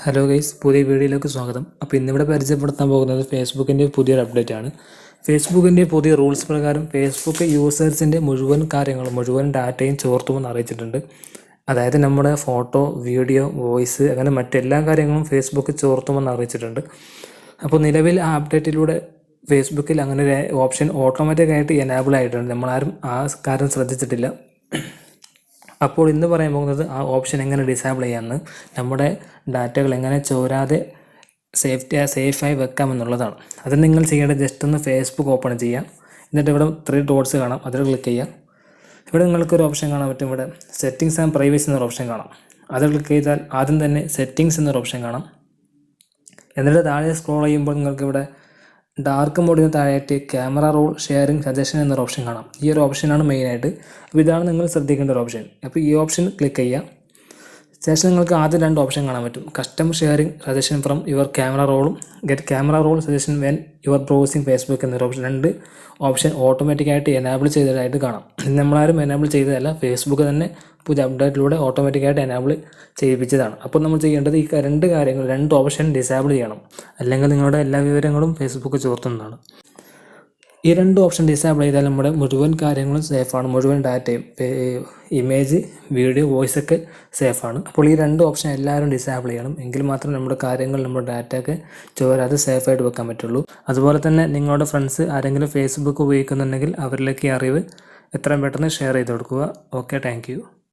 Hello guys, പുതിയ വീഡിയോയിലേക്ക് സ്വാഗതം. അപ്പോൾ ഇന്നിവിടെ പരിചയപ്പെടുത്താൻ പോകുന്നത് ഫേസ്ബുക്കിൻ്റെ പുതിയൊരു അപ്ഡേറ്റ് ആണ്. ഫേസ്ബുക്കിൻ്റെ പുതിയ റൂൾസ് പ്രകാരം ഫേസ്ബുക്ക് യൂസേഴ്സിൻ്റെ മുഴുവൻ കാര്യങ്ങളും മുഴുവൻ ഡാറ്റയും ചോർത്തുമെന്ന് അറിയിച്ചിട്ടുണ്ട്. അതായത് നമ്മുടെ ഫോട്ടോ, വീഡിയോ, വോയിസ് അങ്ങനെ മറ്റെല്ലാ കാര്യങ്ങളും ഫേസ്ബുക്ക് ചോർത്തുമെന്ന് അറിയിച്ചിട്ടുണ്ട്. അപ്പോൾ നിലവിൽ ആ അപ്ഡേറ്റിലൂടെ ഫേസ്ബുക്കിൽ അങ്ങനെ ഒരു ഓപ്ഷൻ ഓട്ടോമാറ്റിക്കായിട്ട് എനാബിൾ ആയിട്ടുണ്ട്. നമ്മളാരും ആ കാര്യം ശ്രദ്ധിച്ചിട്ടില്ല. അപ്പോൾ ഇന്ന് പറയാൻ പോകുന്നത് ആ ഓപ്ഷൻ എങ്ങനെ ഡിസേബിൾ ചെയ്യാമെന്ന്, നമ്മുടെ ഡാറ്റകൾ എങ്ങനെ ചോരാതെ സേഫായി വെക്കാമെന്നുള്ളതാണ്. അത് നിങ്ങൾ ചെയ്യേണ്ടത് ജസ്റ്റ് ഒന്ന് ഫേസ്ബുക്ക് ഓപ്പൺ ചെയ്യാം. എന്നിട്ട് ഇവിടെ 3 ഡോട്ട്സ് കാണാം, അതിൽ ക്ലിക്ക് ചെയ്യാം. ഇവിടെ നിങ്ങൾക്കൊരു ഓപ്ഷൻ കാണാൻ പറ്റും. ഇവിടെ സെറ്റിങ്സ് ആൻഡ് പ്രൈവസി എന്നൊരു ഓപ്ഷൻ കാണാം. അത് ക്ലിക്ക് ചെയ്താൽ ആദ്യം തന്നെ സെറ്റിങ്സ് എന്നൊരു ഓപ്ഷൻ കാണാം. എന്നിട്ട് താഴെ സ്ക്രോൾ ചെയ്യുമ്പോൾ നിങ്ങൾക്ക് ഇവിടെ ഡാർക്ക് മോഡിന് താഴെയായിട്ട് ക്യാമറ റോൾ, ഷെയറിംഗ്, സജഷൻ എന്നൊരു ഓപ്ഷൻ കാണാം. ഈ ഒരു ഓപ്ഷനാണ് മെയിനായിട്ട്. അപ്പോൾ ഇതാണ് നിങ്ങൾ ശ്രദ്ധിക്കേണ്ട ഒരു ഓപ്ഷൻ. അപ്പോൾ ഈ ഓപ്ഷൻ ക്ലിക്ക് ചെയ്യുക. ശേഷം നിങ്ങൾക്ക് ആദ്യം 2 ഓപ്ഷൻ കാണാൻ പറ്റും. Custom sharing suggestion from your camera റോളും get camera roll suggestion when your browsing Facebook എന്നൊരു ഓപ്ഷൻ. 2 ഓപ്ഷൻ ഓട്ടോമാറ്റിക്കായിട്ട് എനാബിൾ ചെയ്തതായിട്ട് കാണാം. നമ്മളാരും എനാബിൾ ചെയ്തതല്ല, ഫേസ്ബുക്ക് തന്നെ പുതിയ അപ്ഡേറ്റിലൂടെ ഓട്ടോമാറ്റിക്കായിട്ട് എനാബിൾ ചെയ്യിപ്പിച്ചതാണ്. അപ്പോൾ നമ്മൾ ചെയ്യേണ്ടത് ഈ 2 കാര്യങ്ങൾ, 2 ഓപ്ഷൻ ഡിസേബിൾ ചെയ്യണം. അല്ലെങ്കിൽ നിങ്ങളുടെ എല്ലാ വിവരങ്ങളും ഫേസ്ബുക്ക് ചോർത്തുന്നതാണ്. ഈ 2 ഓപ്ഷൻ ഡിസേബിൾ ചെയ്താൽ നമ്മുടെ മുഴുവൻ കാര്യങ്ങളും സേഫാണ്. മുഴുവൻ ഡാറ്റയും, ഇമേജ്, വീഡിയോ, വോയിസ് ഒക്കെ സേഫാണ്. അപ്പോൾ ഈ 2 ഓപ്ഷൻ എല്ലാവരും ഡിസേബിൾ ചെയ്യണം. എങ്കിൽ മാത്രമേ നമ്മുടെ കാര്യങ്ങൾ, നമ്മുടെ ഡാറ്റയൊക്കെ ചോരാതെ സേഫായിട്ട് വെക്കാൻ പറ്റുള്ളൂ. അതുപോലെ തന്നെ നിങ്ങളുടെ ഫ്രണ്ട്സ് ആരെങ്കിലും ഫേസ്ബുക്ക് ഉപയോഗിക്കുന്നുണ്ടെങ്കിൽ അവരിലേക്ക് ഈ അറിവ് എത്രയും പെട്ടെന്ന് ഷെയർ ചെയ്ത് കൊടുക്കുക. Okay, thank you.